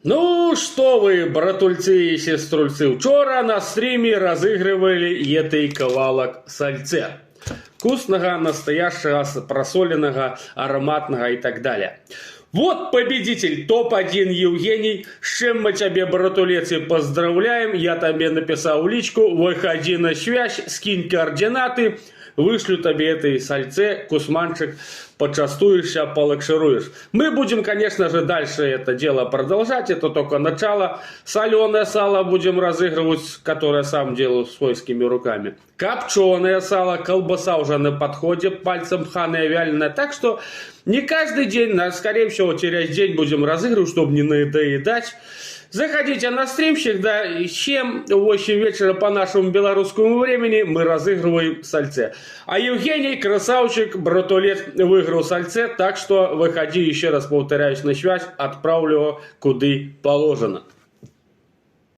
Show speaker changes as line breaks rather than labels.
Ну, что вы, братульцы и сеструльцы, вчора на стриме разыгрывали этой кавалок сальце. Вкусного, настоящего, просоленного, ароматного и так далее. Вот победитель, топ-1 Евгений. С чем мы тебе, братулец, и поздравляем. Я тебе написал в личку. Выходи на связь, скинь координаты. Вышлю тебе этой сальце, кусманчик, почастуешься, полакшируешь. Мы будем, конечно же, дальше это дело продолжать. Это только начало. Соленое сало будем разыгрывать, которое сам делаю свойскими руками. Копченое сало, колбаса уже на подходе, пальцем пханая, вяленая. Так что не каждый день, скорее всего, через день будем разыгрывать, чтобы не надоедать. Заходите на стрим, всегда с чем в 8 вечера по нашему белорусскому времени мы разыгрываем сальце. А Евгений, красавчик, братулет, выиграл сальце, так что выходи, еще раз повторяюсь, на связь, отправлю его куда положено.